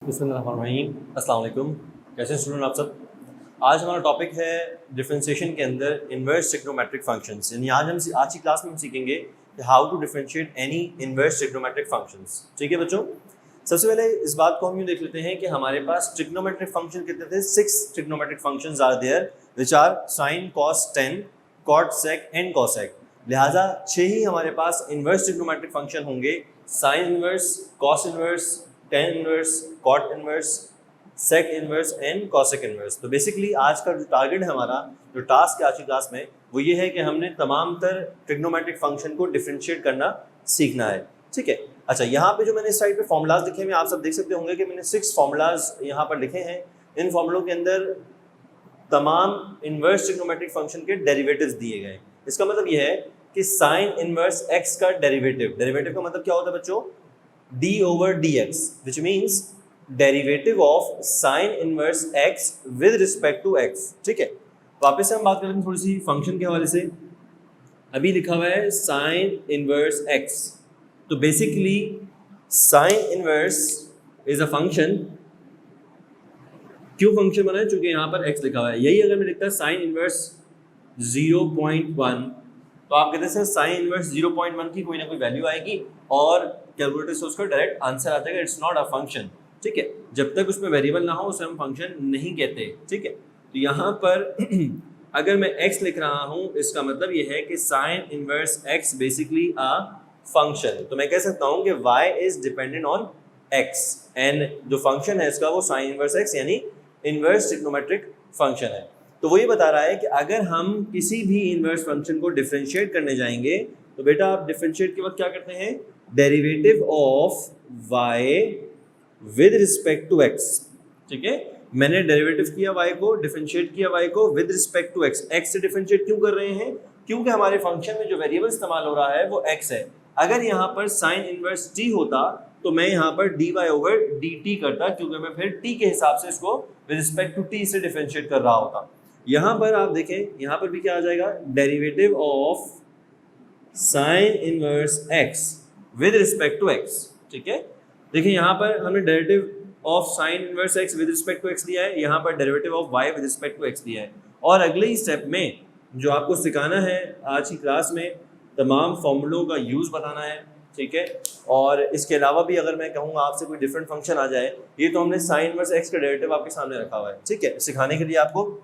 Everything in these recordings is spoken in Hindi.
बिस्मिल्लाहिर्रहमानिर्रहीम, अस्सलाम वालेकुम। कैसे हैं स्टूडेंट आप सब। आज हमारा टॉपिक है डिफरेंशिएशन के अंदर इन्वर्स ट्रिग्नोमेट्रिक फंक्शंस। यानी आज की क्लास में हम सीखेंगे कि how to differentiate any inverse trigonometric functions. ठीक है बच्चों, सबसे पहले इस बात को हम यूँ देख लेते हैं कि हमारे पास ट्रिग्नोमेट्रिक फंक्शन कितने थे। 6 trigonometric functions are there which are sine, cos, tan, cot, sec and cosec. लिहाजा 6 ही हमारे पास इन्वर्स ट्रिग्नोमेट्रिक फंक्शन होंगे। Sine inverse, cos inverse, tan inverse, cot inverse, sec inverse and cosec inverse. तो बेसिकली आज का जो टारगेट है हमारा, जो टास्क है आज की क्लास में, वो ये है कि हमने तमाम तर ट्रिग्नोमेट्रिक फंक्शन को डिफरेंशिएट करना सीखना है। ठीक है। अच्छा, यहाँ पे जो मैंने इस साइड पे फॉर्मूलाज लिखे हैं आप सब देख सकते होंगे कि मैंने 6 फॉर्मूलाज यहाँ पर लिखे हैं। इन फॉर्मूलों के अंदर तमाम इन्वर्स ट्रिग्नोमेट्रिक फंक्शन के डेरिवेटिव्स दिए गए। इसका मतलब यह है कि साइन इन्वर्स एक्स का डेरिवेटिव का मतलब क्या होता है बच्चों, d over dx, which means derivative of sin inverse x with respect to x। ठीक है, वापस से हम बात करेंगे थोड़ी सी फंक्शन के हवाले से। अभी लिखा हुआ है sin inverse x, तो basically sin inverse is a function। क्यों फंक्शन बना है? क्योंकि यहाँ पर x लिखा हुआ है। यही अगर मैं लिखता sin inverse 0.1 तो आप कहते हैं साइन इनवर्स 0.1 की कोई ना कोई वैल्यू आएगी और कैलकुलेटर से उसका डायरेक्ट आंसर आ जाएगा। It's not a function. ठीक है, जब तक उसमें वेरिएबल ना हो उसे हम फंक्शन नहीं कहते। ठीक है, तो यहाँ पर अगर मैं x लिख रहा हूँ इसका मतलब ये है कि sign inverse x basically a function. तो मैं कह सकता हूँ कि y is dependent on x and जो फंक्शन है इसका वो साइन इनवर्स x यानी इनवर्स ट्रिग्नोमेट्रिक फंक्शन है। तो वो ये बता रहा है कि अगर हम किसी भी इन्वर्स फंक्शन को डिफरेंशिएट करने जाएंगे तो बेटा आप डिफरेंशिएट के वक्त क्या करते हैं, derivative of y with respect to x। ठीक है, मैंने डेरिवेटिव किया y को, डिफरेंशिएट किया y को with respect to x। x से डिफरेंशिएट क्यों कर रहे हैं? क्योंकि हमारे फंक्शन में जो वेरिएबल इस्तेमाल हो रहा है वो x है। अगर यहाँ पर साइन इनवर्स t होता तो मैं यहाँ पर dy ओवर dt करता, क्योंकि मैं फिर t के हिसाब से इसको विद रिस्पेक्ट टू t से डिफरेंशिएट कर रहा होता। यहाँ पर आप देखें, यहाँ पर भी क्या आ जाएगा, derivative of sine inverse x with respect to x। ठीक है, देखिए यहाँ पर हमने derivative of sine inverse x with respect to x लिया है, यहाँ पर derivative of y with respect to x लिया है। और अगले ही स्टेप में जो आपको सिखाना है आज की क्लास में, तमाम फॉर्मूलों का यूज़ बताना है। ठीक है, और इसके अलावा भी अगर मैं कहूँगा आपसे कोई डिफरेंट फंक्शन आ जाए, ये तो हमने साइन इनवर्स x का डेरिवेटिव आपके सामने रखा हुआ है। ठीक है, सिखाने के लिए आपको।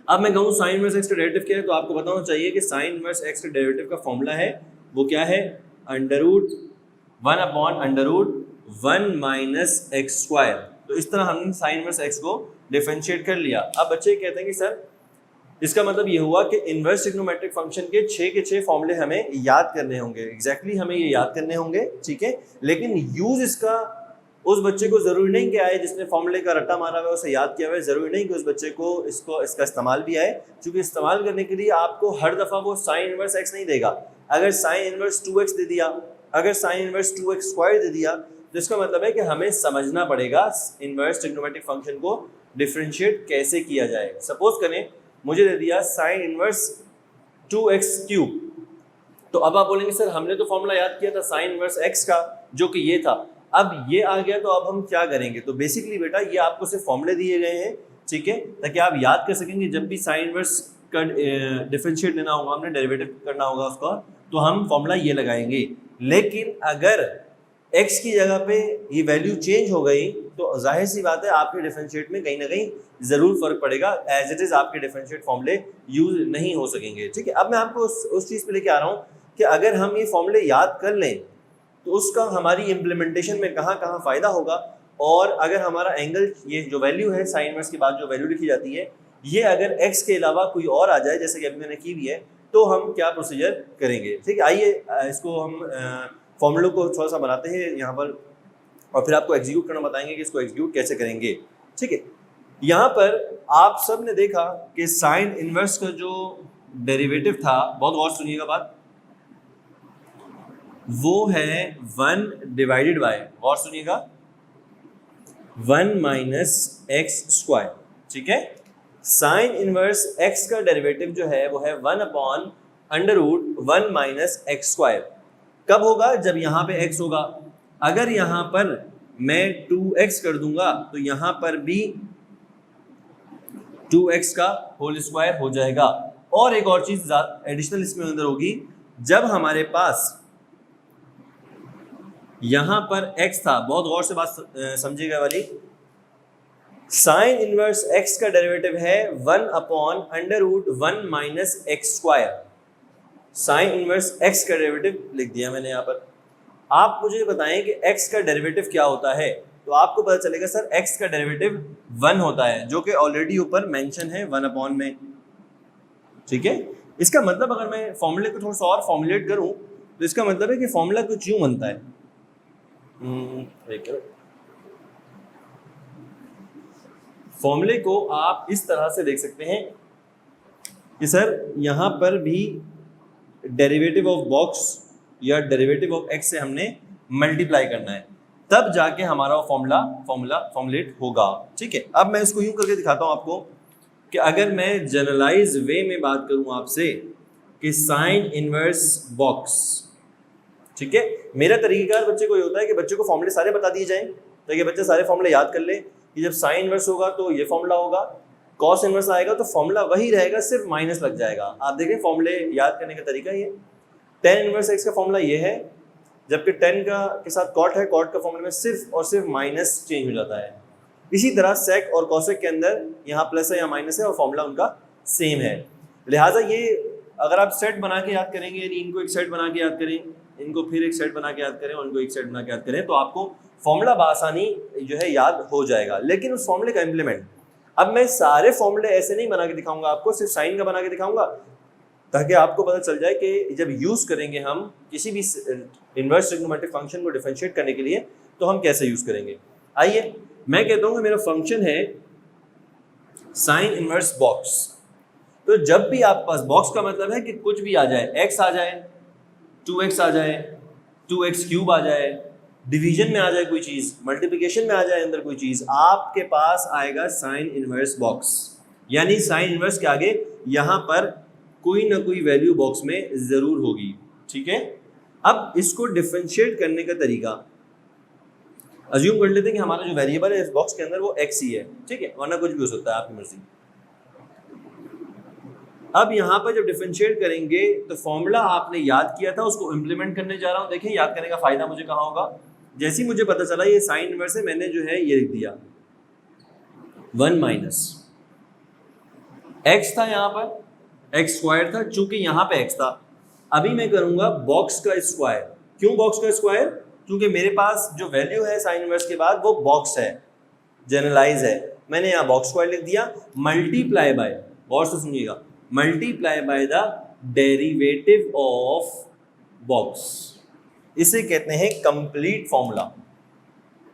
अब मैं कहूँ साइन इनवर्स x का डेरिवेटिव क्या है, तो आपको बताना चाहिए कि साइन इनवर्स x का डेरिवेटिव का फॉर्मूला है वो क्या है, √1/√1 माइनस एक्स स्क्वायर। तो इस तरह हमने साइन इनवर्स x को डिफरेंशिएट कर लिया। अब बच्चे कहते हैं कि सर इसका मतलब ये हुआ कि इनवर्स ट्रिग्नोमेट्रिक फंक्शन के 6 के 6 फॉर्मूले हमें याद करने होंगे। एग्जैक्टली हमें ये याद करने होंगे। ठीक है, लेकिन यूज इसका उस बच्चे को ज़रूरी नहीं कि आए जिसने फॉर्मूले का रट्टा मारा हुआ है उसे याद किया हुआ है, ज़रूरी नहीं कि उस बच्चे को इसका इस्तेमाल भी आए, क्योंकि इस्तेमाल करने के लिए आपको हर दफ़ा वो साइन इनवर्स x नहीं देगा। अगर साइन इनवर्स 2x दे दिया, अगर साइन इनवर्स 2x स्क्वायर दे दिया, तो इसका मतलब है कि हमें समझना पड़ेगा इनवर्स ट्रिग्नोमेट्रिक फंक्शन को डिफरेंशिएट कैसे किया जाए। सपोज करें मुझे दे दिया साइन इनवर्स 2x³, तो अब आप बोलेंगे सर हमने तो फॉर्मूला याद किया था साइन इनवर्स x का जो कि ये था, अब ये आ गया तो अब हम क्या करेंगे। तो बेसिकली बेटा ये आपको सिर्फ फॉर्मूले दिए गए हैं। ठीक है, ताकि आप याद कर सकेंगे जब भी साइन इनवर्स का डिफरेंशिएट लेना होगा, हमने डेरिवेटिव करना होगा उसका, तो हम फॉर्मूला ये लगाएंगे। लेकिन अगर x की जगह पे ये वैल्यू चेंज हो गई तो जाहिर सी बात है आपके डिफरेंशिएट में कहीं ना कहीं ज़रूर फर्क पड़ेगा। एज इट इज़ आपके डिफरेंशिएट फॉर्मूले यूज नहीं हो सकेंगे। ठीक है, अब मैं आपको उस चीज़ पे लेके आ रहा हूँ कि अगर हम ये फॉर्मूले याद कर लें तो उसका हमारी इम्प्लीमेंटेशन में कहाँ कहाँ फ़ायदा होगा। और अगर हमारा एंगल, ये जो वैल्यू है साइन इनवर्स के बाद जो वैल्यू लिखी जाती है, ये अगर x के अलावा कोई और आ जाए जैसे कि अभी मैंने की भी है, तो हम क्या प्रोसीजर करेंगे। ठीक है, आइए इसको हम फॉर्मूलों को थोड़ा सा बनाते हैं यहाँ पर और फिर आपको एग्जीक्यूट करना बताएंगे कि इसको एग्जीक्यूट कैसे करेंगे। ठीक है, यहाँ पर आप सब ने देखा कि साइन इनवर्स का जो डेरिवेटिव था, बहुत गौर सुनिएगा बात, वो है 1 डिवाइडेड बाय, और सुनिएगा 1 माइनस एक्स स्क्वायर। ठीक है, साइन इनवर्स x का डेरिवेटिव जो है वो है 1/√1 माइनस एक्स स्क्वायर। कब होगा? जब यहाँ पे x होगा। अगर यहाँ पर मैं 2x कर दूंगा तो यहां पर भी 2x का होल स्क्वायर हो जाएगा। और एक और चीज एडिशनल इसमें अंदर होगी, जब हमारे पास यहां पर x था, बहुत गौर से बात समझिएगा वाली, साइन इनवर्स x का डेरिवेटिव है 1/√1 minus x square. Sign inverse x का डेरिवेटिव लिख दिया मैंने यहां पर। आप मुझे बताएं कि x का डेरिवेटिव क्या होता है, तो आपको पता चलेगा सर x का डेरिवेटिव 1 होता है, जो कि ऑलरेडी ऊपर मेंशन है 1 में। ठीक है, इसका मतलब अगर मैं फॉर्मूले को थोड़ा सा और फॉर्मुलेट करूं तो इसका मतलब है कि फॉर्मूला कुछ यूं बनता है, फॉर्मूले को आप इस तरह से देख सकते हैं कि सर यहां पर भी डेरिवेटिव ऑफ बॉक्स या डेरिवेटिव ऑफ x से हमने मल्टीप्लाई करना है, तब जाके हमारा फॉर्मूला फॉर्मुलेट होगा। ठीक है, अब मैं इसको यूं करके दिखाता हूं आपको कि अगर मैं जनरलाइज वे में बात करूं आपसे कि साइन इनवर्स बॉक्स, ठीक है, मेरा तरीकेकार बच्चे को ये होता है कि बच्चे को फॉर्मूले सारे बता दिए जाएं ताकि बच्चे सारे फॉर्मूले याद कर ले कि जब साइन इनवर्स होगा तो ये फॉर्मूला होगा, कॉस इनवर्स आएगा तो फॉर्मूला वही रहेगा, सिर्फ माइनस लग जाएगा। आप देखें फॉर्मूले याद करने का तरीका ये, टेन इनवर्स एक्स का फॉर्मूला ये है, जबकि टेन का के साथ कॉट है, कॉट का फॉर्मूला में सिर्फ और सिर्फ माइनस चेंज हो जाता है। इसी तरह सेक और कॉसेक के अंदर यहाँ प्लस है या माइनस है और फॉर्मूला उनका सेम है। लिहाजा ये अगर आप सेट बना के याद करेंगे, यानी इनको एक सेट बना के याद करें, इनको फिर एक सेट बना के याद करें और इनको एक सेट बना के याद करें, तो आपको फॉर्मूला बआसानी जो है याद हो जाएगा। लेकिन उस फॉर्मूले का इम्प्लीमेंट, अब मैं सारे फॉर्मूले ऐसे नहीं बना के दिखाऊंगा आपको, सिर्फ साइन का बना के दिखाऊंगा ताकि आपको पता चल जाए कि जब यूज करेंगे हम किसी भी इनवर्स ट्रिग्नोमेट्रिक फंक्शन को डिफरेंशिएट करने के लिए तो हम कैसे यूज करेंगे। आइए मैं कहता हूं कि मेरा फंक्शन है साइन इनवर्स बॉक्स, तो जब भी आपके पास बॉक्स का मतलब है कि कुछ भी आ जाए, x आ जाए, 2x आ जाए, 2x³ आ जाए, डिवीजन में आ जाए कोई चीज, मल्टीप्लिकेशन में आ जाए अंदर कोई चीज, आपके पास आएगा साइन इनवर्स बॉक्स। यानी साइन इनवर्स के आगे यहां पर कोई ना कोई वैल्यू बॉक्स में जरूर होगी। ठीक है, अब इसको डिफरेंशिएट करने का तरीका, अज्यूम कर लेते हैं कि हमारा जो वेरिएबल है इस बॉक्स के अंदर वो x ही है, ठीक है, वरना कुछ भी हो सकता है, आपकी मर्जी। अब यहाँ पर जब डिफरेंशिएट करेंगे तो फॉर्मूला आपने याद किया था उसको इंप्लीमेंट करने जा रहा हूँ। देखिए याद करने का फायदा मुझे कहाँ होगा, जैसे ही मुझे पता चला ये साइन इनवर्स है, मैंने जो है ये लिख दिया 1 माइनस x था, यहाँ पर x स्क्वायर था, चूंकि यहाँ पे x था। अभी मैं करूंगा बॉक्स का स्क्वायर। क्यों बॉक्स का स्क्वायर? क्योंकि मेरे पास जो वैल्यू है साइन इनवर्स के बाद वो बॉक्स है, जनरलाइज है, मैंने यहाँ बॉक्स स्क्वायर लिख दिया, मल्टीप्लाई बाय, गौर से सुनिएगा, multiply by the derivative of box. इसे कहते हैं कंप्लीट फॉर्मूला।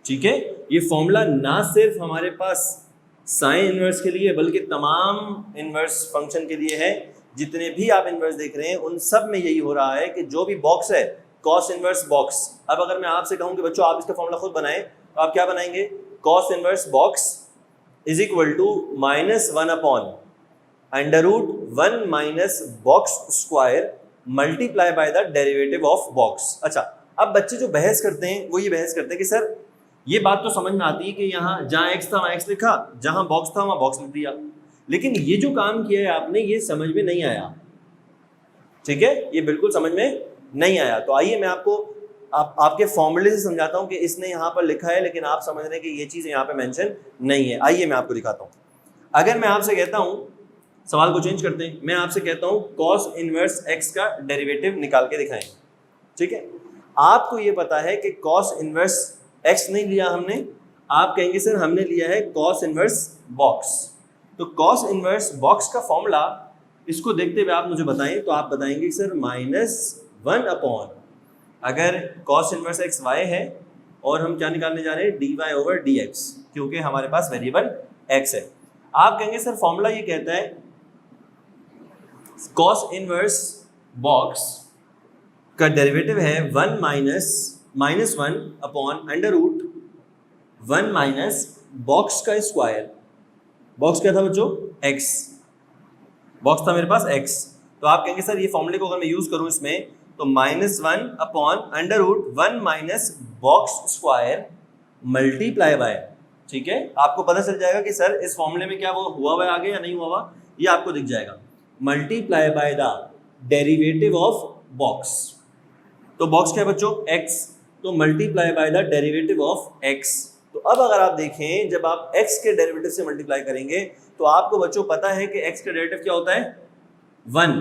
ठीक है, ये फॉर्मूला ना सिर्फ हमारे पास साइन इनवर्स के लिए बल्कि तमाम इनवर्स फंक्शन के लिए है। जितने भी आप इनवर्स देख रहे हैं उन सब में यही हो रहा है कि जो भी बॉक्स है कॉस इनवर्स बॉक्स। अब अगर मैं आपसे कहूं कि बच्चों आप इसका फॉर्मूला खुद बनाएं तो आप क्या बनाएंगे? Cos inverse box is equal to -1/√1 minus box square multiply by the derivative of box. अच्छा, अब बच्चे जो बहस करते हैं वो ये बहस करते हैं कि सर ये बात तो समझ में आती है कि यहाँ जहाँ x था वहाँ x लिखा, जहाँ बॉक्स था वहाँ बॉक्स लिख दिया, लेकिन ये जो काम किया है आपने ये समझ में नहीं आया। ठीक है, ये बिल्कुल समझ में नहीं आया। तो आइए मैं आपको आपके फॉर्मूले से समझाता हूँ कि इसने यहाँ पर लिखा है लेकिन आप समझ रहे हैं कि ये चीज़ यहाँ पे मेंशन नहीं है। आइए मैं आपको दिखाता हूँ। अगर मैं आपसे कहता हूँ, सवाल को चेंज करते हैं, मैं आपसे कहता हूँ कॉस इनवर्स x का डेरिवेटिव निकाल के दिखाएं। ठीक है, आपको ये पता है कि कॉस इनवर्स x नहीं लिया हमने, आप कहेंगे सर हमने लिया है कॉस इनवर्स बॉक्स। तो कॉस इनवर्स बॉक्स का फॉर्मूला, इसको देखते हुए आप मुझे बताएं, तो आप बताएंगे सर -1/, अगर कॉस इनवर्स x y है और हम क्या निकालने जा रहे हैं dy/dx, क्योंकि हमारे पास वेरिएबल x है। आप कहेंगे सर फॉर्मूला ये कहता है कॉस इनवर्स बॉक्स का डेरिवेटिव है 1 -1/√1 माइनस बॉक्स का स्क्वायर। बॉक्स क्या था बच्चों? x, बॉक्स था मेरे पास x। तो आप कहेंगे सर ये फॉर्मूले को अगर मैं यूज करूं इसमें तो -1/√1 minus box square multiply bye, ठीक है, आपको पता चल जाएगा कि सर इस फॉर्मूले में क्या वो हुआ हुआ आगे या नहीं हुआ हुआ, ये आपको दिख जाएगा। Multiply by the derivative of box, तो बॉक्स क्या है बच्चों, x, तो multiply by the derivative of x। तो अब अगर आप देखें जब आप x के डेरिवेटिव से मल्टीप्लाई करेंगे तो आपको बच्चों पता है कि x का डेरिवेटिव क्या होता है 1,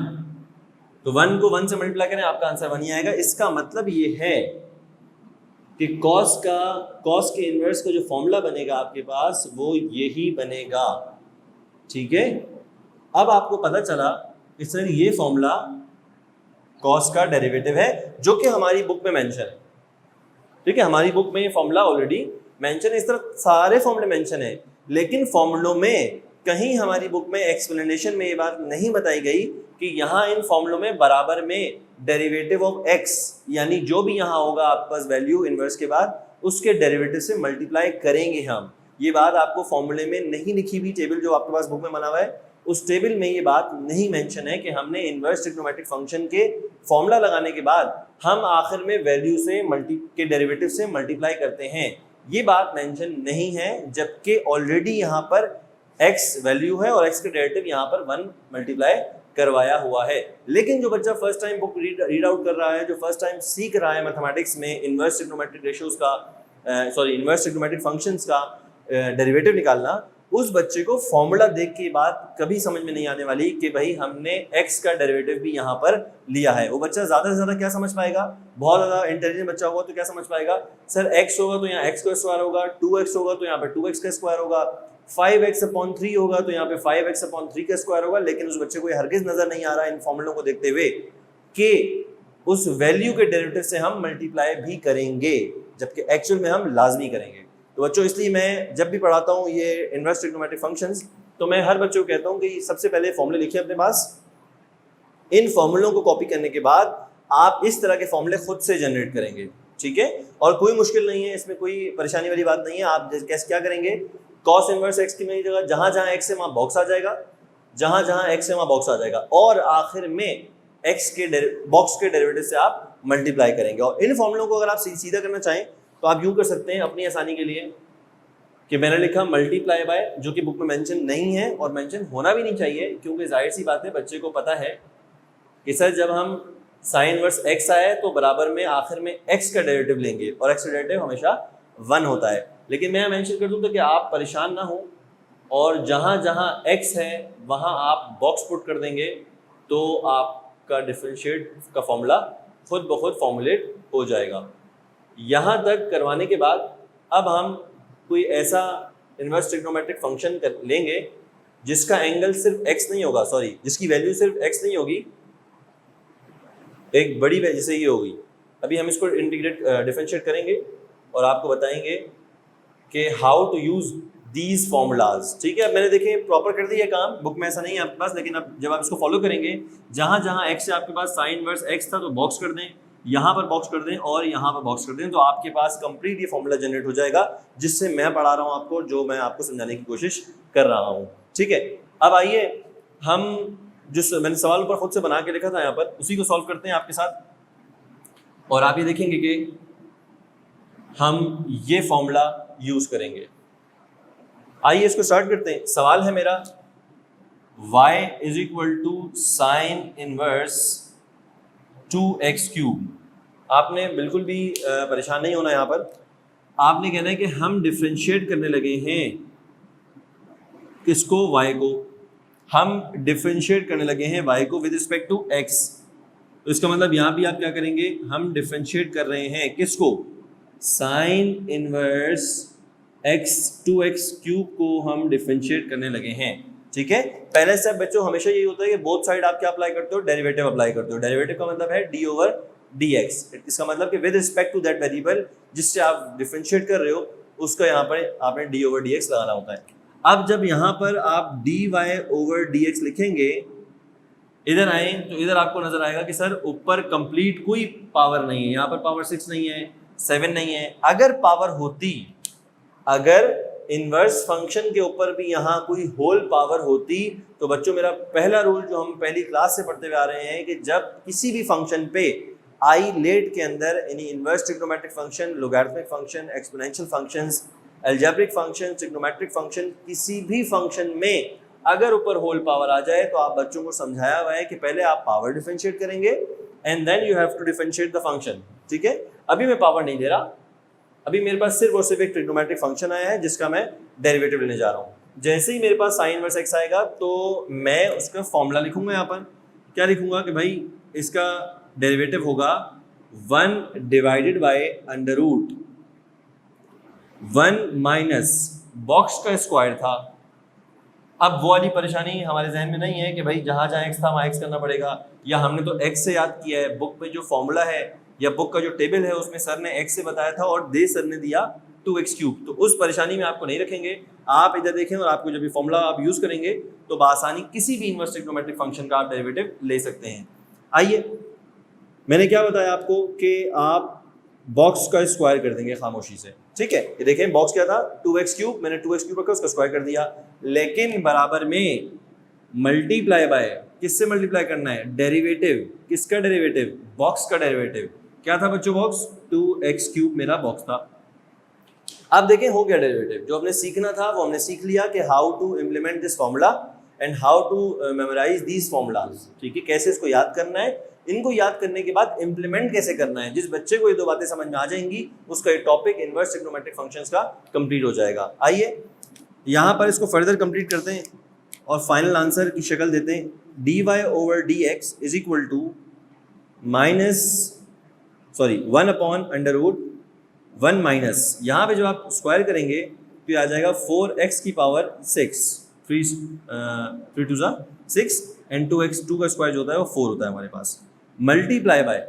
तो 1 को 1 से मल्टीप्लाई करें आपका आंसर 1 ही आएगा। इसका मतलब ये है कि cos के इनवर्स का जो फॉर्मूला बनेगा आपके पास वो यही बनेगा, ठीक है। अब आपको पता चला कि सर ये फॉर्मूला cos का डेरिवेटिव है जो कि हमारी बुक में मेंशन है, ठीक है, हमारी बुक में ये फॉर्मूला ऑलरेडी मेंशन है। इस तरह सारे फॉर्मूले मेंशन है, लेकिन फॉर्मूलों में कहीं हमारी बुक में एक्सप्लेनेशन में ये बात नहीं बताई गई कि यहाँ इन फॉर्मूलों में बराबर में डेरिवेटिव ऑफ x, यानी जो भी यहाँ होगा आपके पास वैल्यू इनवर्स के बाद उसके डेरिवेटिव से मल्टीप्लाई करेंगे हम। ये बात आपको फॉर्मूले में नहीं लिखी हुई, टेबल जो आपके पास बुक में बना हुआ है उस टेबल में ये बात नहीं मेंशन है कि हमने इनवर्स ट्रिग्नोमेट्रिक फंक्शन के फॉर्मूला लगाने के बाद हम आखिर में वैल्यू से के डेरिवेटिव से मल्टीप्लाई करते हैं, ये बात मेंशन नहीं है, जबकि ऑलरेडी यहाँ पर x वैल्यू है और x का डेरिवेटिव यहाँ पर 1 मल्टीप्लाई करवाया हुआ है। लेकिन जो बच्चा first time book read out कर रहा है, जो फर्स्ट टाइम सीख रहा है मैथमेटिक्स में इनवर्स ट्रिग्नोमेट्रिक रेशियोज का इनवर्स ट्रिग्नोमेट्रिक फंक्शंस का डेरिवेटिव निकालना, उस बच्चे को फॉर्मूला देख के बात कभी समझ में नहीं आने वाली कि भाई हमने x का डेरिवेटिव भी यहाँ पर लिया है। वो बच्चा ज्यादा से ज्यादा क्या समझ पाएगा, बहुत ज्यादा इंटेलिजेंट बच्चा होगा तो क्या समझ पाएगा, सर x होगा तो यहाँ x का स्क्वायर होगा, 2x होगा तो यहाँ पे 2x का स्क्वायर होगा, 5x/3 होगा तो यहाँ पे 5x/3 का स्क्वायर होगा। लेकिन उस बच्चे को ये हरगिज नजर नहीं आ रहा इन फॉर्मूलों को देखते हुए कि उस वैल्यू के डेरिवेटिव से हम मल्टीप्लाई भी करेंगे, जबकि एक्चुअल में हम लाजमी करेंगे। तो बच्चों इसलिए मैं जब भी पढ़ाता हूँ ये इनवर्स ट्रिग्नोमेट्रिक फंक्शंस, तो मैं हर बच्चों को कहता हूँ कि सबसे पहले फॉर्मूले लिखिए अपने पास, इन फॉर्मूलों को कॉपी करने के बाद आप इस तरह के फॉर्मूले खुद से जनरेट करेंगे, ठीक है। और कोई मुश्किल नहीं है, इसमें कोई परेशानी वाली बात नहीं है। आप कैसे क्या करेंगे, cos इनवर्स x की मेरी जगह जहां जहां x है वहां बॉक्स आ जाएगा, जहां जहां x है वहां बॉक्स आ जाएगा, और आखिर में x के बॉक्स के डेरिवेटिव से आप मल्टीप्लाई करेंगे। और इन फॉर्मूलों को अगर आप सीधा करना चाहें तो आप यूँ कर सकते हैं अपनी आसानी के लिए कि मैंने लिखा मल्टीप्लाई बाय, जो कि बुक में मेंशन नहीं है और मेंशन होना भी नहीं चाहिए, क्योंकि जाहिर सी बात है बच्चे को पता है कि सर जब हम साइन इनवर्स x आए तो बराबर में आखिर में x का डेरिवेटिव लेंगे और x का डेरिवेटिव हमेशा 1 होता है। लेकिन मैं मेंशन कर दूं तो कि आप परेशान ना हो और जहाँ जहाँ x है वहाँ आप बॉक्स पुट कर देंगे तो आपका डिफरेंशिएट का फॉर्मूला खुद ब खुद फॉर्मुलेट हो जाएगा। यहाँ तक करवाने के बाद अब हम कोई ऐसा इनवर्स ट्रिग्नोमेट्रिक फंक्शन लेंगे जिसका एंगल सिर्फ x नहीं होगा, जिसकी वैल्यू सिर्फ x नहीं होगी, एक बड़ी वैल्यू जैसे ये होगी। अभी हम इसको इंटीग्रेट डिफरेंशिएट करेंगे और आपको बताएंगे कि how to use these formulas, ठीक है। अब मैंने देखें प्रॉपर कर दिया काम, बुक में ऐसा नहीं है आपके पास, लेकिन अब जब आप इसको फॉलो करेंगे जहाँ जहाँ x है आपके पास साइन इनवर्स x था तो बॉक्स कर दें, यहाँ पर बॉक्स कर दें और यहाँ पर बॉक्स कर दें, तो आपके पास कंप्लीट ये फॉर्मूला जनरेट हो जाएगा जिससे मैं पढ़ा रहा हूँ आपको, जो मैं आपको समझाने की कोशिश कर रहा हूँ, ठीक है। अब आइए हम जो मैंने सवाल ऊपर खुद से बना के लिखा था यहाँ पर उसी को सॉल्व करते हैं आपके साथ, और आप ये देखेंगे कि हम ये फॉर्मूला यूज करेंगे। आइए इसको स्टार्ट करते हैं। सवाल है मेरा y = साइन इनवर्स 2x³। आपने बिल्कुल भी परेशान नहीं होना, यहाँ पर आपने कहना है कि हम डिफरेंशिएट करने लगे हैं किसको, y को, हम डिफरेंशिएट करने लगे हैं y को विद रिस्पेक्ट टू x। तो इसका मतलब यहाँ भी आप क्या करेंगे, हम डिफरेंशिएट कर रहे हैं किसको, साइन इनवर्स 2x³ को हम डिफरेंशिएट करने लगे हैं, ठीक है। पहले स्टेप बच्चों हमेशा यही होता है कि बोथ साइड आप क्या अप्लाई करते हो, डेरिवेटिव अप्लाई करते हो। डेरिवेटिव का मतलब है d/dx, इसका मतलब कि with respect to that variable जिससे आप डिफरेंशिएट कर रहे हो उसका यहाँ पर आपने d/dx लगाना होता है। अब जब यहाँ पर आप dy/dx लिखेंगे, इधर आए तो इधर आपको नजर आएगा कि सर ऊपर कंप्लीट कोई पावर नहीं है, यहाँ पर पावर 6 नहीं है, 7 नहीं है। अगर पावर होती, अगर इनवर्स फंक्शन के ऊपर भी यहाँ कोई होल पावर होती तो बच्चों मेरा पहला रूल जो हम पहली क्लास से पढ़ते हुए आ रहे हैं कि जब किसी भी फंक्शन पे आई लेट के अंदर यानी inverse trigonometric function, logarithmic function, exponential functions, algebraic function, trigonometric function, किसी भी फंक्शन में अगर ऊपर होल पावर आ जाए तो आप बच्चों को समझाया हुआ है कि पहले आप पावर डिफरेंशिएट करेंगे and then you have to differentiate the function. ठीक है, अभी मैं पावर नहीं दे रहा, अभी मेरे पास सिर्फ और सिर्फ एक ट्रिग्नोमेट्रिक फंक्शन आया है जिसका मैं डेरिवेटिव लेने जा रहा हूँ। जैसे ही मेरे पास साइन इनवर्स एक्स आएगा तो मैं उसका फॉर्मूला लिखूंगा। यहाँ पर क्या लिखूंगा कि भाई इसका डेरिवेटिव होगा 1 divided by under root 1 minus box का स्क्वायर था। अब वो वाली परेशानी हमारे जहन में नहीं है कि भाई जहाँ जहाँ एक्स था वहाँ एक्स करना पड़ेगा, या हमने तो एक्स से याद किया है। बुक में जो फॉर्मूला है या बुक का जो टेबल है उसमें सर ने एक्स से बताया था और दे सर ने दिया 2x क्यूब, तो उस परेशानी में आपको नहीं रखेंगे। आप इधर देखें और आपको जब भी फॉर्मूला आप यूज करेंगे तो बआसानी किसी भी इनवर्स ट्रिग्नोमेट्रिक फंक्शन का आप डेरिवेटिव ले सकते हैं। आइए, मैंने क्या बताया आपको कि आप बॉक्स का स्क्वायर कर देंगे खामोशी से। ठीक है, ये देखें बॉक्स क्या था 2x क्यूब, मैंने 2x क्यूब रखा उसका स्क्वायर कर दिया, लेकिन बराबर में मल्टीप्लाई बाय किससे मल्टीप्लाई करना है, डेरिवेटिव। किसका डेरिवेटिव, बॉक्स का डेरिवेटिव। क्या था बच्चों बॉक्स, 2x क्यूब मेरा बॉक्स था। अब देखें हो गया डेरिवेटिव। जो हमने सीखना था वो हमने सीख लिया कि how to implement this formula and how to memorize these formulas. ठीक है, कैसे इसको याद करना है, इनको याद करने के बाद इम्प्लीमेंट कैसे करना है। जिस बच्चे को ये दो बातें समझ में आ जाएंगी उसका ये टॉपिक इनवर्स ट्रिग्नोमेट्रिक फंक्शंस का कंप्लीट हो जाएगा। आइए यहाँ पर इसको फर्दर कंप्लीट करते हैं और फाइनल आंसर की शक्ल देते हैं। dy over dx is equal to 1 upon under root 1 minus, यहाँ पे जब आप स्क्वायर करेंगे तो ये आ जाएगा 4x की पावर 6, 3 2 6 एंड 2x, 2 का स्क्वायर जो होता है वो 4 होता है हमारे पास, मल्टीप्लाई बाय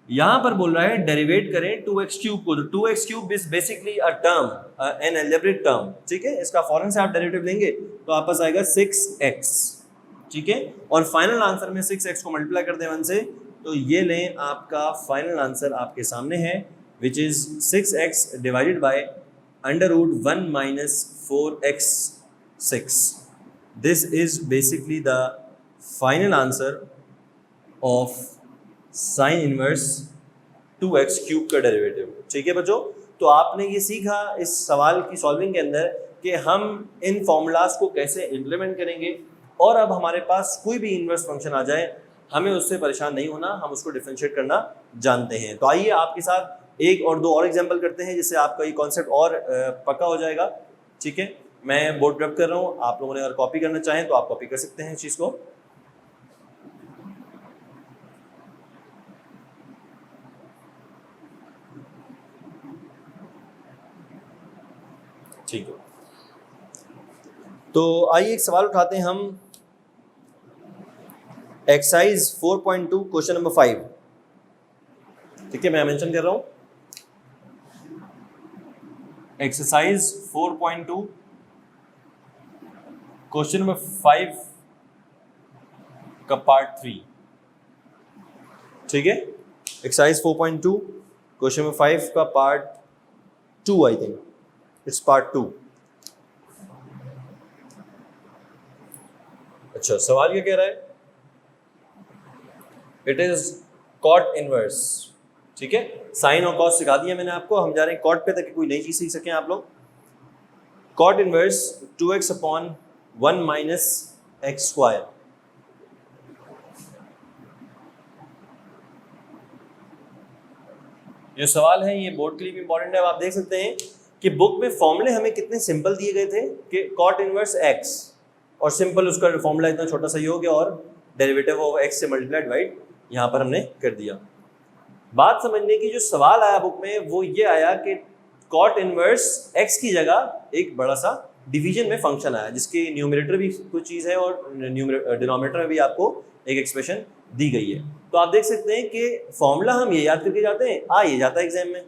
यहाँ पर बोल रहा है डेरिवेट करें 2x क्यूब को। तो 2x cube is basically a term, N algebraic term. ठीक है, इसका फौरन से आप डेरिवेटिव लेंगे तो आप पास आएगा 6x। ठीक है, और फाइनल आंसर में 6x को मल्टीप्लाई कर दें 1 से, तो ये लें आपका फाइनल आंसर आपके सामने है, which is 6x divided by under root 1 minus 4x 6। This is basically the final answer of sine inverse 2x cube का डेरिवेटिव। ठीक है बच्चों, तो आपने ये सीखा इस सवाल की सॉल्विंग के अंदर कि हम इन फॉर्मूलाज को कैसे इम्प्लीमेंट करेंगे, और अब हमारे पास कोई भी इनवर्स फंक्शन आ जाए हमें उससे परेशान नहीं होना, हम उसको डिफरेंशिएट करना जानते हैं। तो आइए आपके साथ एक और दो और एग्जाम्पल करते हैं जिससे आपका ये कॉन्सेप्ट और पक्का हो जाएगा। ठीक है, मैं बोर्ड रब कर रहा हूँ, आप लोगों ने अगर कॉपी करना चाहें तो आप कॉपी कर सकते हैं इस चीज़ को। ठीक है, तो आइए एक सवाल उठाते हैं हम, एक्सरसाइज 4.2 क्वेश्चन नंबर 5। ठीक है, मैं मेंशन कर रहा हूं एक्सरसाइज 4.2 क्वेश्चन नंबर 5 का पार्ट 3। ठीक है, एक्सरसाइज 4.2 क्वेश्चन नंबर 5 का part 2, I think it's part 2। अच्छा, सवाल क्या कह रहा है, इट इज कॉट इनवर्स। ठीक है, साइन और कॉस सिखा दिया मैंने आपको, हम जा रहे हैं कॉट पे ताकि कोई नई चीज सीख सकें आप लोग। Cot inverse 2x upon 1 minus x square. जो सवाल है ये बोर्ड के लिए भी इंपॉर्टेंट है। आप देख सकते हैं कि बुक में फॉर्मूले हमें कितने सिंपल दिए गए थे कि कॉट इनवर्स x, और सिंपल उसका फॉर्मूला इतना छोटा सा ही हो गया और डेरिवेटिव ऑफ x से मल्टीप्लाई डिवाइड यहाँ पर हमने कर दिया। बात समझने की, जो सवाल आया बुक में वो ये आया कि कॉट इनवर्स x की जगह एक बड़ा सा डिवीजन में फंक्शन आया जिसके न्यूमरेटर भी कुछ चीज़ है और डिनोमिनेटर में भी आपको एक एक्सप्रेशन दी गई है। तो आप देख सकते हैं कि फॉर्मूला हम ये याद करके जाते हैं, ये जाता है एग्जाम में,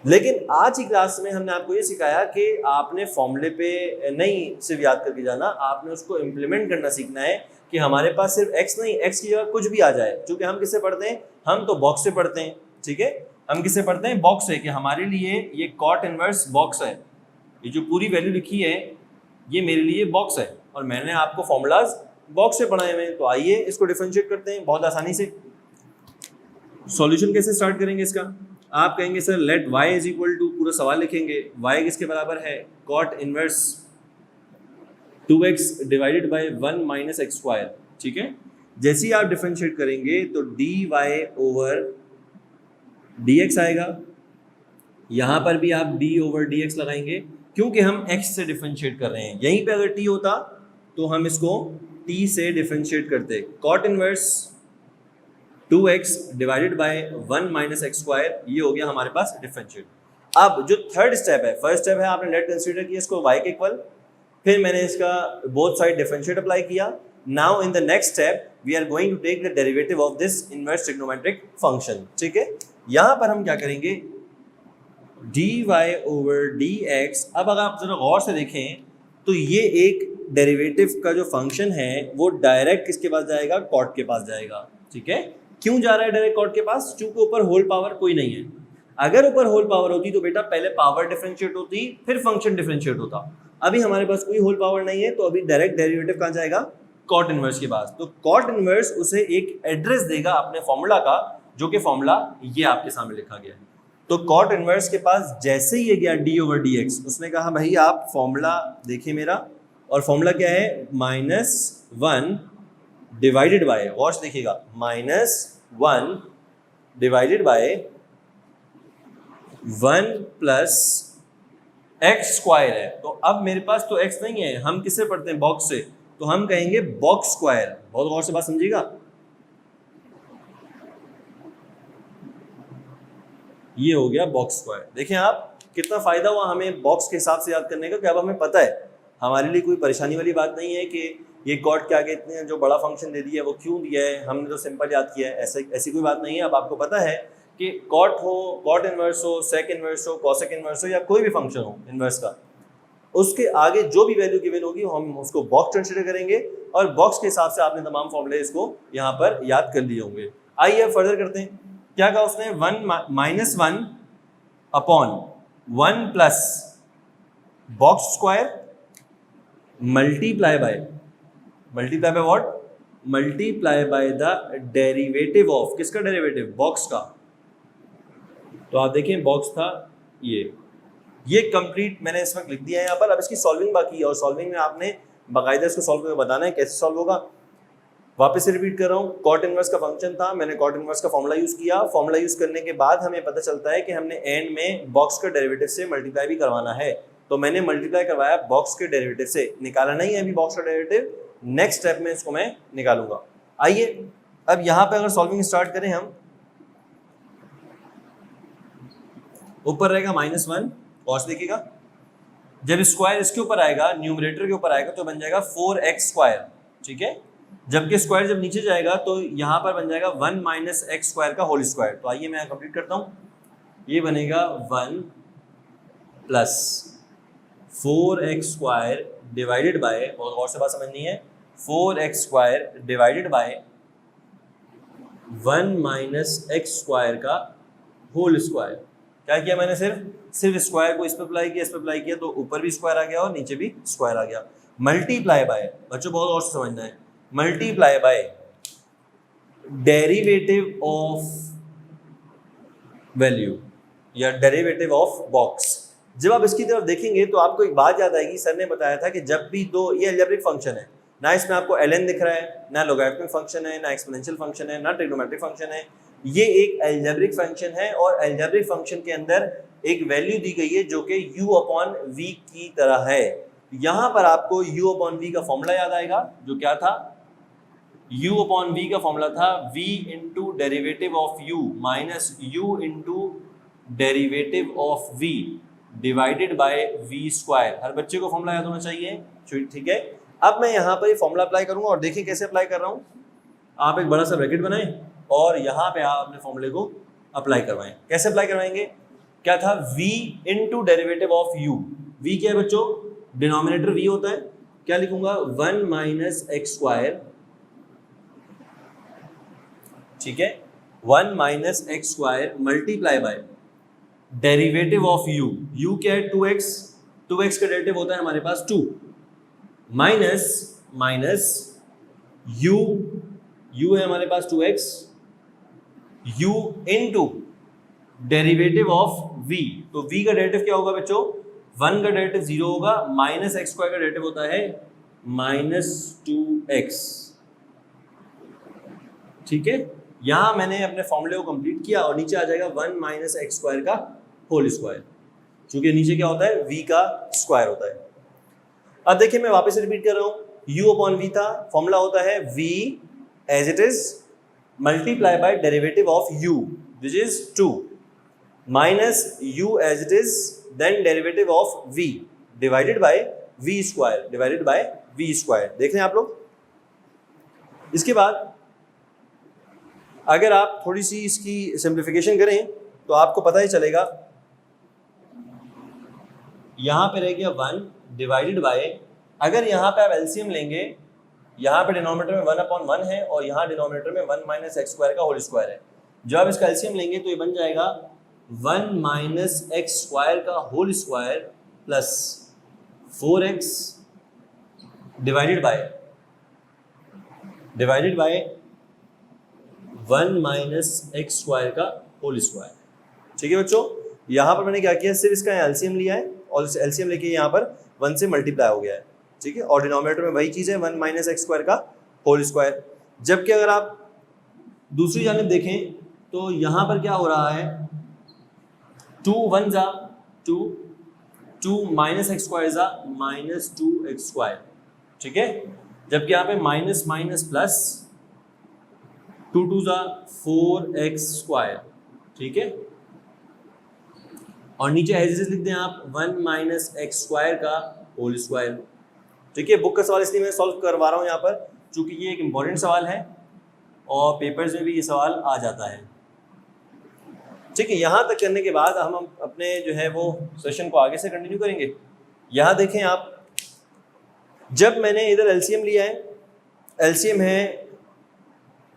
लेकिन आज की क्लास में हमने आपको ये सिखाया कि आपने फॉर्मूले पे नहीं सिर्फ याद करके जाना, आपने उसको इम्प्लीमेंट करना सीखना है कि हमारे पास सिर्फ x नहीं, x की जगह कुछ भी आ जाए। क्योंकि हम किससे पढ़ते हैं, हम तो बॉक्स से पढ़ते हैं। ठीक है, हम किससे पढ़ते हैं, बॉक्स से, कि हमारे लिए ये कॉट इनवर्स बॉक्स है, ये जो पूरी वैल्यू लिखी है ये मेरे लिए बॉक्स है और मैंने आपको फॉर्मूलाज बॉक्स से पढ़ाए हुए हैं। तो आइए इसको डिफरेंशिएट करते हैं बहुत आसानी से। सॉल्यूशन कैसे स्टार्ट करेंगे इसका? आप कहेंगे sir let y is equal to, पूरा सवाल लिखेंगे, y किसके बराबर है? Cot inverse 2x divided by 1 minus x square. ठीक है, जैसे ही आप डिफरेंशिएट करेंगे तो dy ओवर dx आएगा, यहाँ पर भी आप d ओवर dx लगाएंगे, क्योंकि हम x से डिफरेंशिएट कर रहे हैं। यहीं पे अगर t होता तो हम इसको t से डिफरेंशिएट करते। Cot inverse 2x divided by 1 minus x square, ये हो गया हमारे पास डिफरेंशिएट। अब जो थर्ड स्टेप है, फर्स्ट स्टेप है आपने लेट कंसीडर किया इसको y के इक्वल, फिर मैंने इसका बोथ साइड डिफरेंशिएट अप्लाई किया। Now in the next step we are going to take the derivative of this inverse trigonometric function. ठीक है, यहाँ पर हम क्या करेंगे, dy ओवर dx। अब अगर आप जरा गौर से देखें तो ये एक डेरिवेटिव का जो फंक्शन है वो डायरेक्ट किसके पास जाएगा? कॉट के पास जाएगा। ठीक है, क्यों जा रहा है डायरेक्ट कॉट के पास? क्योंकि ऊपर होल पावर कोई नहीं है। अगर ऊपर होल पावर होती तो बेटा पहले पावर डिफरेंशिएट होती फिर फंक्शन डिफरेंशिएट होता। अभी हमारे पास कोई होल पावर नहीं है, तो अभी डायरेक्ट डेरिवेटिव कहाँ जाएगा? कॉट इनवर्स के पास। तो कॉट इनवर्स उसे एक एड्रेस देगा अपने फॉर्मूला का, जो कि फॉर्मूला ये आपके सामने लिखा गया है। तो कॉट इनवर्स के पास जैसे ही ये गया d ओवर dx, उसने कहा भाई आप फॉर्मूला देखिए मेरा, और फॉर्मूला क्या है? -1 डिवाइडेड बाय, गौर से देखिएगा, -1 divided by 1 plus x square है। तो अब मेरे पास तो x नहीं है, हम किससे पढ़ते हैं? बॉक्स से, तो हम कहेंगे बॉक्स स्क्वायर। बहुत गौर से बात समझिएगा, ये हो गया बॉक्स स्क्वायर। देखें आप कितना फायदा हुआ हमें बॉक्स के हिसाब से याद करने का, कि अब हमें पता है, हमारे लिए कोई परेशानी वाली बात नहीं है कि ये कॉट के आगे इतने जो बड़ा फंक्शन दे दिया है वो क्यों दिया है, हमने तो सिंपल याद किया है। ऐसी कोई बात नहीं है। अब आपको पता है कि कॉट हो, कॉट इनवर्स हो, सेक इनवर्स हो, कॉसेक इनवर्स हो, या कोई भी फंक्शन हो इनवर्स का, उसके आगे जो भी वैल्यू गिवन होगी हम उसको बॉक्स कंसिडर करेंगे, और बॉक्स के हिसाब से आपने तमाम फॉर्मूले इसको यहाँ पर याद कर लिए होंगे। आइए अब फर्दर करते हैं। क्या कहा उसने? 1 upon 1 plus box square multiply by what? Multiply by the derivative of, किसका डेरिवेटिव? बॉक्स का। तो आप देखें बॉक्स था ये कंप्लीट मैंने इस वक्त लिख दिया है यहाँ पर। अब इसकी सॉल्विंग बाकी है, और सॉल्विंग में आपने बाकायदा इसको सॉल्व करके बताना है कैसे सॉल्व होगा। वापस से रिपीट कर रहा हूँ, कॉट इनवर्स का फंक्शन था, मैंने कॉट इनवर्स का फॉर्मूला यूज किया। फॉर्मूला यूज करने के बाद हमें पता चलता है कि हमने एंड में बॉक्स का डेरिवेटिव से मल्टीप्लाई भी करवाना है, तो मैंने मल्टीप्लाई करवाया बॉक्स के डेरिवेटिव से। निकाला नहीं है अभी बॉक्स का डेरिवेटिव, नेक्स्ट स्टेप में इसको मैं निकालूंगा। आइए अब यहाँ पे अगर सॉल्विंग स्टार्ट करें हम, ऊपर रहेगा -1, कॉस देखिएगा, जब स्क्वायर इसके ऊपर आएगा, न्यूमरेटर के ऊपर आएगा, तो बन जाएगा 4x स्क्वायर। ठीक है, जबकि स्क्वायर जब नीचे जाएगा तो यहाँ पर बन जाएगा 1 माइनस एक्स स्क्वायर का होल स्क्वायर। तो आइए मैं कंप्लीट करता हूँ, ये बनेगा 1 plus 4x square divided bye, बहुत गौर से बात समझनी है, 4x square divided by 1 minus x square का होल स्क्वायर। क्या किया मैंने? सिर्फ स्क्वायर को इस पर अप्लाई किया, इस पर अप्लाई किया, तो ऊपर भी स्क्वायर आ गया और नीचे भी स्क्वायर आ गया। मल्टीप्लाई बाय, बच्चों बहुत और से समझना है, multiply by derivative of value या डेरिवेटिव ऑफ बॉक्स। जब आप इसकी तरफ देखेंगे तो आपको एक बात याद आएगी, सर ने बताया था कि जब भी दो, ये अलजेब्रिक फंक्शन है ना, इसमें आपको ln दिख रहा है, ना लॉगरिथमिक फंक्शन है, ना एक्सपोनेंशियल फंक्शन है, ना ट्रिग्नोमेट्रिक फंक्शन है, ये एक अलजेब्रिक फंक्शन है, और अलजेब्रिक फंक्शन के अंदर एक वैल्यू दी गई है जो कि u अपॉन v की तरह है। यहाँ पर आपको u अपॉन v का फॉर्मूला याद आएगा, जो क्या था? u अपॉन v का फॉर्मूला था v into derivative of u minus u into derivative of v divided by v square. हर बच्चे को फॉर्मूला याद होना चाहिए, ठीक है। अब मैं यहाँ पर ये फॉर्मूला अप्लाई करूँगा, और देखिए कैसे अप्लाई कर रहा हूँ। आप एक बड़ा सा ब्रैकेट बनाएं और यहाँ पे आप अपने फॉर्मूले को अप्लाई करवाएं। कैसे अप्लाई करवाएंगे? क्या था? v into derivative of u। v क्या है बच्चों? डिनोमिनेटर v होता है। क्या लिखूंगा? 1 माइनस एक्स स्क्वायर, ठीक है, 1 minus x square multiply by derivative of u। u क्या है? 2x। 2x का डेरिवेटिव होता है हमारे पास 2, माइनस u है हमारे पास 2x u into derivative of v। तो v का डेरिवेटिव क्या होगा बच्चों, 1 का डेरिवेटिव 0 होगा, माइनस एक्स स्क्वायर का डेरिवेटिव होता है -2x। ठीक है, यहां मैंने अपने फॉर्मूले को कंप्लीट किया और नीचे आ जाएगा 1 माइनस एक्स स्क्वायर का होल स्क्वायर, क्योंकि नीचे क्या होता है, v का स्क्वायर होता है। अब देखिए मैं वापस रिपीट कर रहा हूं, u अपॉन v था, फॉर्मूला होता है v as it is multiply by derivative of u which is 2 minus u as it is then derivative of v divided by v square divided by v square. देख रहे हैं आप लोग। इसके बाद अगर आप थोड़ी सी इसकी सिंप्लीफिकेशन करें तो आपको पता ही चलेगा, यहां पे रह गया 1 डिवाइडेड बाय, अगर यहाँ पे आप एलसीएम लेंगे, यहाँ पे डिनोमिनेटर में 1 अपॉन 1 है और यहाँ डिनोमिनेटर में 1 माइनस एक्स स्क्वायर का होल स्क्वायर है। जब आप इसका एलसीएम लेंगे तो ये बन जाएगा 1 माइनस एक्स स्क्वायर का whole square plus 4x divided by 1 minus x square का होल स्क्वायर। ठीक है बच्चों, यहाँ पर मैंने क्या किया, सिर्फ इसका एलसीएम लिया है और एलसीएम लेके यहाँ पर 1 से मल्टीप्लाई हो गया है। ठीक है, और डिनोमिनेटर में वही चीज़ है 1 माइनस एक्स स्क्वायर का होल स्क्वायर। जबकि अगर आप दूसरी जानिब देखें तो यहाँ पर क्या हो रहा है, 2 1 जा 2 माइनस एक्स स्क्वायर जा माइनस 2x स्क्वायर। ठीक है, जबकि यहाँ पे माइनस माइनस प्लस 2 2 जा 4x स्क्वायर। ठीक है, और नीचे एज इट इज लिख दें आप 1 माइनस एक्स स्क्वायर का होल स्क्वायर। ठीक है, बुक का सवाल इसलिए मैं सॉल्व करवा रहा हूँ यहाँ पर क्योंकि ये एक इम्पॉर्टेंट सवाल है और पेपर्स में भी ये सवाल आ जाता है। ठीक है, यहाँ तक करने के बाद हम अपने जो है वो सेशन को आगे से कंटिन्यू करेंगे। यहाँ देखें आप, जब मैंने इधर एलसीएम लिया है, एलसीएम है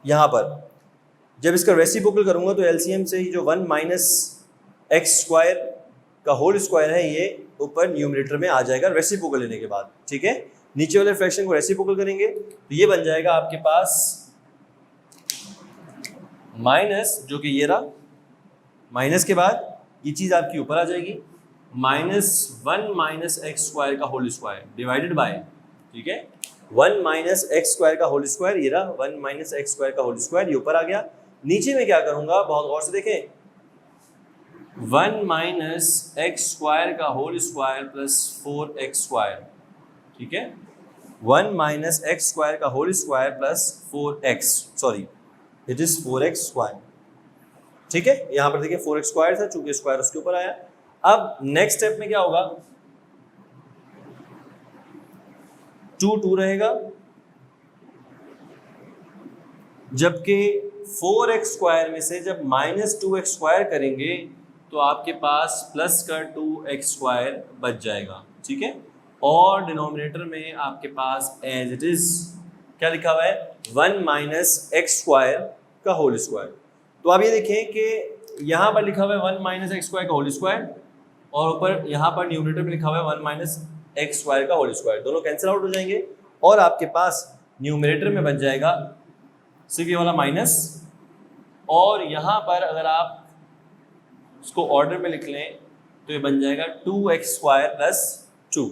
यहाँ पर, जब इसका रेसिप्रोकल करूँगा तो एलसीएम से ही जो 1 माइनस एक्स स्क्वायर का होल स्क्वायर है ये ऊपर न्यूमरेटर में आ जाएगा रेसिप्रोकल लेने के बाद। ठीक है, नीचे वाले फ्रैक्शन को रेसिप्रोकल करेंगे तो ये बन जाएगा आपके पास माइनस, जो कि ये रहा, माइनस के बाद ये चीज़ आपकी ऊपर आ जाएगी -1 माइनस एक्स स्क्वायर का होल स्क्वायर डिवाइडेड बाय, ठीक है, 1 माइनस एक्स स्क्वायर का होल स्क्वायर, ये रहा 1 माइनस एक्स स्क्वायर का होल स्क्वायर, ये ऊपर आ गया। नीचे में क्या करूँगा, बहुत गौर से देखें, 1 माइनस एक्स स्क्वायर का whole square plus 4x square. ठीक है, 1 माइनस एक्स स्क्वायर का whole square plus 4x, sorry it is 4x square. ठीक है, यहाँ पर देखिए 4x स्क्वायर था, चूंकि स्क्वायर उसके ऊपर आया। अब नेक्स्ट स्टेप में क्या होगा, 2 रहेगा, जबकि 4x स्क्वायर में से जब -2x स्क्वायर करेंगे तो आपके पास प्लस का 2x स्क्वायर बच जाएगा। ठीक है, और डिनोमिनेटर में आपके पास एज इट इज क्या लिखा हुआ है, 1 माइनस एक्स स्क्वायर का होल स्क्वायर। तो आप ये देखें कि यहाँ पर लिखा हुआ है 1 माइनस एक्स स्क्वायर का होल स्क्वायर और ऊपर यहाँ पर न्यूमरेटर में लिखा हुआ है 1 माइनस एक्स स्क्वायर का होल स्क्वायर। दोनों कैंसिल आउट हो जाएंगे और आपके पास न्यूमरेटर में बन जाएगा सिर्फ ये वाला माइनस, और यहाँ पर अगर आप इसको ऑर्डर में लिख लें तो ये बन जाएगा 2x स्क्वायर प्लस 2।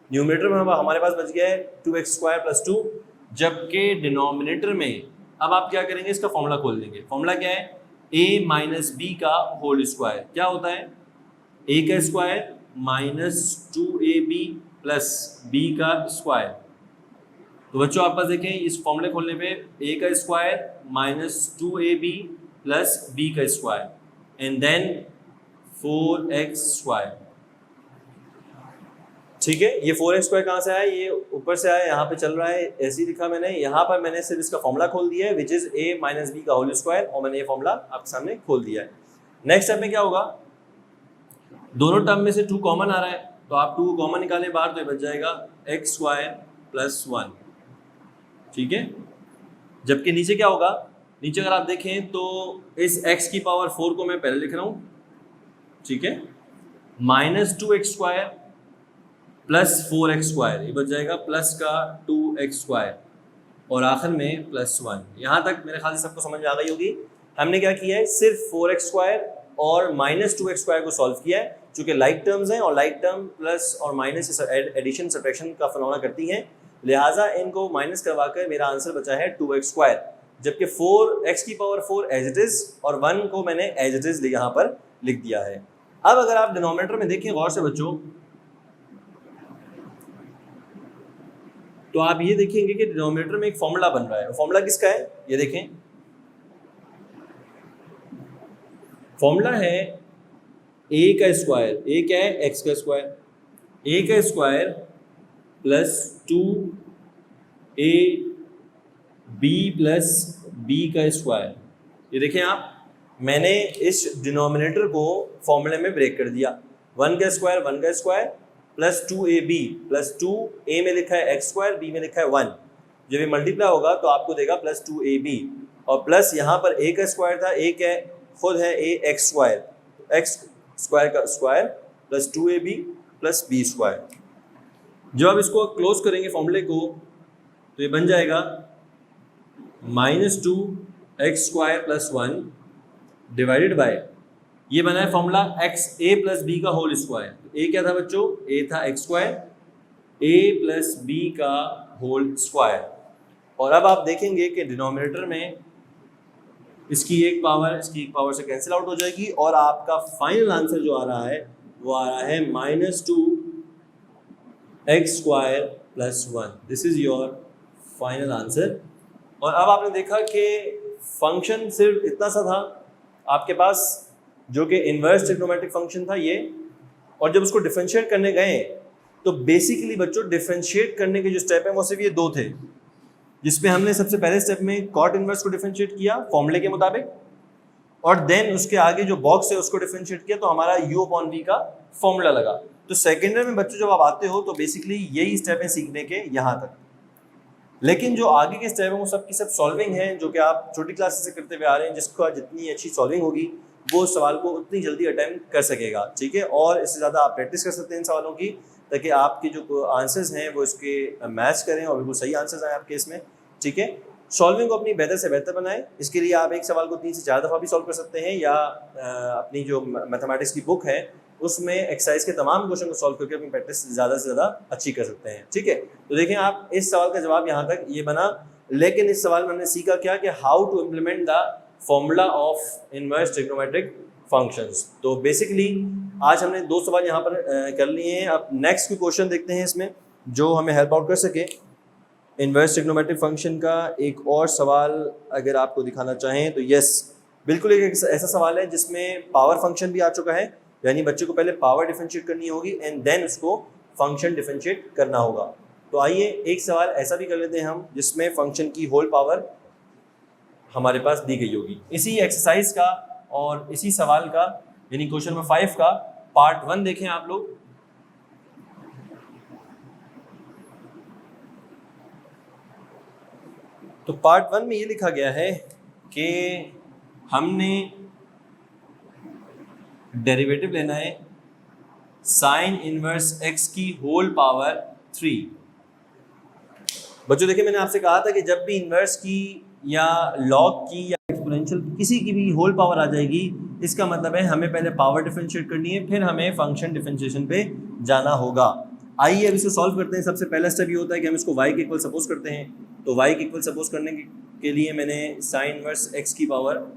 न्यूमरेटर में हमारे पास बच गया है 2x स्क्वायर प्लस 2, जबकि डिनोमिनेटर में अब आप क्या करेंगे, इसका फॉर्मूला खोल देंगे। फॉर्मूला क्या है, a माइनस बी का होल स्क्वायर क्या होता है, a का square minus 2ab plus b का स्क्वायर। तो बच्चों आप पास देखें, इस फॉर्मूले खोलने पे a का square minus 2ab plus b का square and then 4x square. ठीक है, ये 4x स्क्वायर कहाँ से आया, ये ऊपर से आया, यहाँ पे चल रहा है, ऐसे ही लिखा मैंने। यहाँ पर मैंने सिर्फ इसका फॉर्मूला खोल दिया है which is a minus b का होल स्क्वायर, और मैंने ये फॉर्मूला आपके सामने खोल दिया है। नेक्स्ट स्टेप में क्या होगा, दोनों टर्म में से 2 कॉमन आ रहा है, तो आप 2 कॉमन निकालें बाहर तो ये बच जाएगा x स्क्वायर प्लस 1। ठीक है, जबकि नीचे क्या होगा, नीचे अगर आप देखें तो इस x की पावर 4 को मैं पहले लिख रहा हूँ। ठीक है, minus 2x square plus 4x square, ये बच जाएगा प्लस का 2x स्क्वायर और आखिर में प्लस 1। यहाँ तक मेरे ख्याल से सबको समझ में आ गई होगी। हमने क्या किया है, सिर्फ 4x² और -2x² को सॉल्व किया है, चूंकि लाइक टर्म्स हैं और लाइक टर्म प्लस और माइनस एडिशन सब्ट्रैक्शन का फिनोमेना करती हैं, लिहाजा इनको माइनस करवाकर मेरा आंसर बचा है 2x², जबकि 4x⁴ एज इट इज और 1 को मैंने एज इट इज यहाँ पर लिख दिया है। अब अगर आप डिनोमिनेटर में देखें गौर से बच्चों, तो आप ये देखेंगे कि डिनोमिनेटर में एक फॉर्मूला बन रहा है। फॉर्मूला किसका है, ये देखें, फॉर्मूला है a का स्क्वायर, a क्या है, x का स्क्वायर, a का square plus 2ab plus b का स्क्वायर। ये देखें आप, मैंने इस डिनोमिनेटर को फॉर्मूले में ब्रेक कर दिया, 1 का square plus 2ab plus 2a में लिखा है x², b में लिखा है 1, जब ये मल्टीप्लाई होगा तो आपको देगा प्लस 2ab, और प्लस यहाँ पर a का स्क्वायर था, a क्या खुद है a x², x² का square plus 2ab plus b²। जब आप इसको क्लोज करेंगे फॉर्मूले को तो ये बन जाएगा -2x² प्लस 1 डिवाइडेड बाय, ये बना है फॉर्मूला a प्लस b का होल स्क्वायर। a क्या था बच्चों, a था x², a प्लस b का होल स्क्वायर। और अब आप देखेंगे कि डिनोमिनेटर में इसकी एक पावर से कैंसिल आउट हो जाएगी और आपका फाइनल आंसर जो आ रहा है वो आ रहा है -2x² plus 1। This is your final answer. और अब आपने देखा कि फंक्शन सिर्फ इतना सा था आपके पास, जो कि इन्वर्स ट्रिग्नोमेट्रिक फंक्शन था ये, और जब उसको डिफरेंशिएट करने गए तो बेसिकली बच्चों डिफरेंशिएट करने के जो स्टेप है वो सिर्फ ये 2 थे, जिसमें हमने सबसे पहले स्टेप में कॉट इनवर्स को डिफरेंशिएट किया फॉर्मूले के मुताबिक, और देन उसके आगे जो बॉक्स है उसको डिफरेंशिएट किया तो हमारा u/v का फॉर्मूला लगा। तो सेकेंड ईयर में बच्चों जब आप आते हो तो बेसिकली यही स्टेप है सीखने के यहाँ तक, लेकिन जो आगे के स्टेप है वो सब की सब सॉल्विंग है, जो कि आप छोटी क्लासेस से करते हुए आ रहे हैं। जिसका जितनी अच्छी सॉल्विंग होगी वो उस सवाल को उतनी जल्दी अटेम्प्ट कर सकेगा, ठीक है। और इससे ज़्यादा आप प्रैक्टिस कर सकते हैं इन सवालों की, ताकि आपके जो आंसर्स हैं वो इसके मैच करें और बिल्कुल सही आंसर्स आए आपके इसमें, ठीक है। सॉल्विंग को अपनी बेहतर से बेहतर बनाएं। इसके लिए आप एक सवाल को 3 से 4 दफ़ा भी सॉल्व कर सकते हैं, या अपनी जो मैथमेटिक्स की बुक है उसमें एक्सरसाइज के तमाम क्वेश्चन को सॉल्व करके अपनी प्रैक्टिस ज़्यादा से ज़्यादा अच्छी कर सकते हैं, ठीक है। तो देखें आप, इस सवाल का जवाब यहाँ तक ये बना, लेकिन इस सवाल में हमने सीखा क्या कि how to implement the formula of inverse trigonometric functions. तो बेसिकली आज हमने 2 सवाल यहाँ पर कर लिए हैं। अब नेक्स्ट की क्वेश्चन देखते हैं इसमें जो हमें हेल्प आउट कर सके। इनवर्स ट्रिग्नोमेट्रिक फंक्शन का एक और सवाल अगर आपको दिखाना चाहें तो यस, बिल्कुल एक ऐसा सवाल है जिसमें पावर फंक्शन भी आ चुका है, यानी बच्चे को पहले पावर डिफरेंशिएट करनी होगी एंड देन उसको फंक्शन डिफरेंशिएट करना होगा। तो आइए एक सवाल ऐसा भी कर लेते हैं हम जिसमें फंक्शन की होल पावर हमारे पास दी गई होगी। इसी एक्सरसाइज का और इसी सवाल का यानी क्वेश्चन नंबर 5 का पार्ट 1 देखें आप लोग। तो पार्ट 1 में ये लिखा गया है कि हमने डेरिवेटिव लेना है साइन इनवर्स x की होल पावर 3। बच्चों देखिए, मैंने आपसे कहा था कि जब भी इनवर्स की या लॉग की या एक्सपोनेंशियल किसी की भी होल पावर आ जाएगी, इसका मतलब है हमें पहले पावर डिफरेंशिएट करनी है, फिर हमें फंक्शन डिफरेंशिएशन पे जाना होगा। आइए अब इसको सॉल्व करते हैं। सबसे पहला स्टेप ये होता है कि हम इसको y के इक्वल सपोज करते हैं। तो y के इक्वल सपोज करने के लिए मैंने साइन इनवर्स x की पावर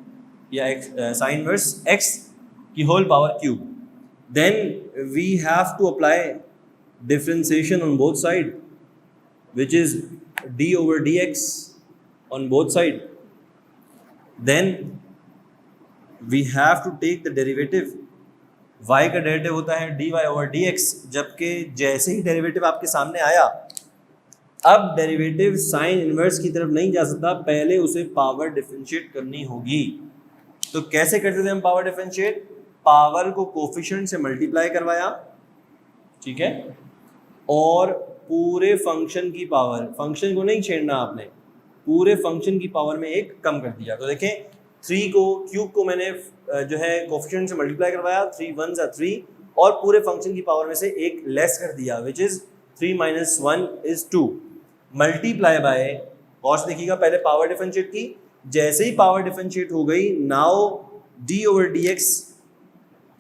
या साइन इनवर्स x की whole power cube, then we have to apply differentiation on both side which is d over dx on both side. Then we have to take the derivative. y का डेरिवेटिव होता है dy over dx, जबकि जैसे ही डेरिवेटिव आपके सामने आया, अब डेरिवेटिव साइन इनवर्स की तरफ नहीं जा सकता, पहले उसे पावर डिफरेंशिएट करनी होगी। तो कैसे करते थे हम पावर डिफरेंशिएट? पावर को कोफिशिएंट से मल्टीप्लाई करवाया, ठीक है, और पूरे फंक्शन की पावर, फंक्शन को नहीं छेड़ना आपने, पूरे फंक्शन की पावर में एक कम कर दिया। तो देखें 3 को क्यूब को मैंने जो है कोफिशिएंट से मल्टीप्लाई करवाया, 3 1s are 3, और पूरे फंक्शन की पावर में से एक लेस कर दिया which is 3 - 1 is 2 multiply by, और देखिएगा पहले पावर डिफरेंशिएट की, जैसे ही पावर डिफरेंशिएट हो गई, now D over D x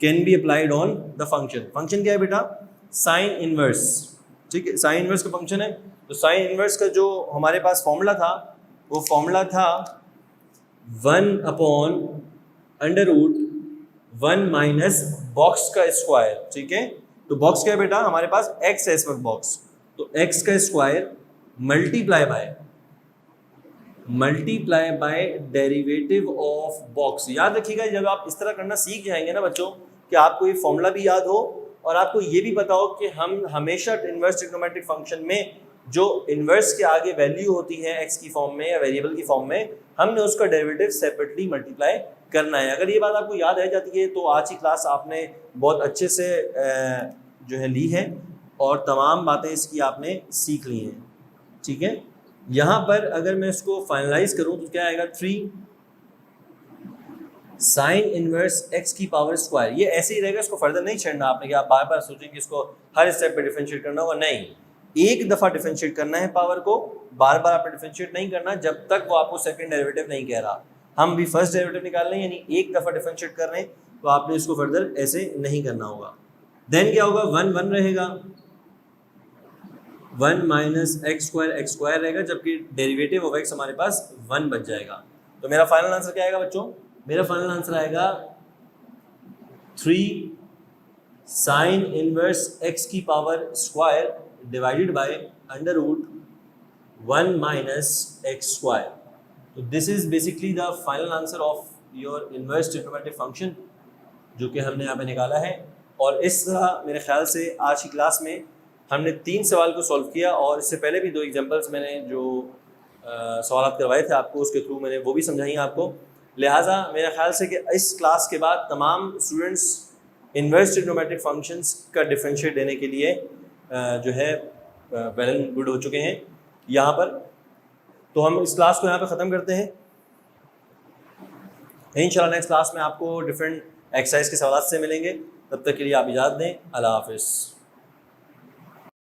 can be applied on the function. Function क्या है बेटा? Sine inverse. ठीक है, साइन इनवर्स का फंक्शन है। तो साइन इनवर्स का जो हमारे पास फॉर्मूला था, वो फॉर्मूला था 1/√1 माइनस बॉक्स का स्क्वायर। ठीक है, तो बॉक्स क्या है बेटा? हमारे पास x है इस वक्त बॉक्स, तो x का square multiply by derivative of box. याद रखिएगा, जब आप इस तरह करना सीख जाएंगे ना बच्चों, कि आपको ये फॉर्मूला भी याद हो और आपको ये भी पता हो कि हम हमेशा इनवर्स ट्रिग्नोमेट्रिक फंक्शन में जो इनवर्स के आगे वैल्यू होती है x की फॉर्म में या वेरिएबल की फॉर्म में, हमने उसका डेरिवेटिव सेपरेटली मल्टीप्लाई करना है। अगर ये बात आपको याद रह जाती है तो आज की क्लास आपने बहुत अच्छे से जो है ली है और तमाम बातें इसकी आपने सीख ली हैं। ठीक है, यहाँ पर अगर मैं इसको फाइनलाइज करूँ तो क्या आएगा? 3 साइन इनवर्स x की पावर स्क्वायर। ये ऐसे ही रहेगा, इसको फर्दर नहीं छेड़ना आपने कि आप बार बार सोचेंगे इसको हर स्टेप पे डिफरेंशिएट करना होगा। नहीं, एक दफ़ा डिफरेंशिएट करना है पावर को, बार बार आपने डिफरेंशिएट नहीं करना जब तक वो आपको सेकंड डेरिवेटिव नहीं कह रहा। हम भी फर्स्ट डेरिवेटिव निकाल रहे हैं, यानी एक दफ़ा डिफरेंशिएट कर रहे हैं, तो आपने इसको फर्दर ऐसे नहीं करना होगा। देन क्या होगा? 1 रहेगा, 1 माइनस एक्स स्क्वायर रहेगा, जबकि डेरिवेटिव ऑफ x हमारे पास 1 बच जाएगा। तो मेरा फाइनल आंसर क्या आएगा बच्चों? मेरा फाइनल आंसर आएगा 3 साइन इनवर्स x की power square divided by √1 minus x square. तो this is basically the final answer of your inverse trigonometric function जो कि हमने यहाँ पे निकाला है। और इस तरह मेरे ख्याल से आज की क्लास में हमने 3 सवाल को सॉल्व किया, और इससे पहले भी 2 एग्जांपल्स मैंने जो सवाल करवाए थे आपको, उसके थ्रू मैंने वो भी समझाई आपको। लिहाजा मेरे ख्याल से कि इस क्लास के बाद तमाम स्टूडेंट्स इनवर्स ट्रिग्नोमेट्रिक फंक्शंस का डिफरेंशिएट देने के लिए जो है वेल एंड गुड हो चुके हैं यहाँ पर। तो हम इस क्लास को यहाँ पर ख़त्म करते हैं। इंशाल्लाह नेक्स्ट क्लास में आपको डिफरेंट एक्सरसाइज के सवाल से मिलेंगे। तब तक के लिए आप इजाज़त दें। अल्लाह हाफ़िज़।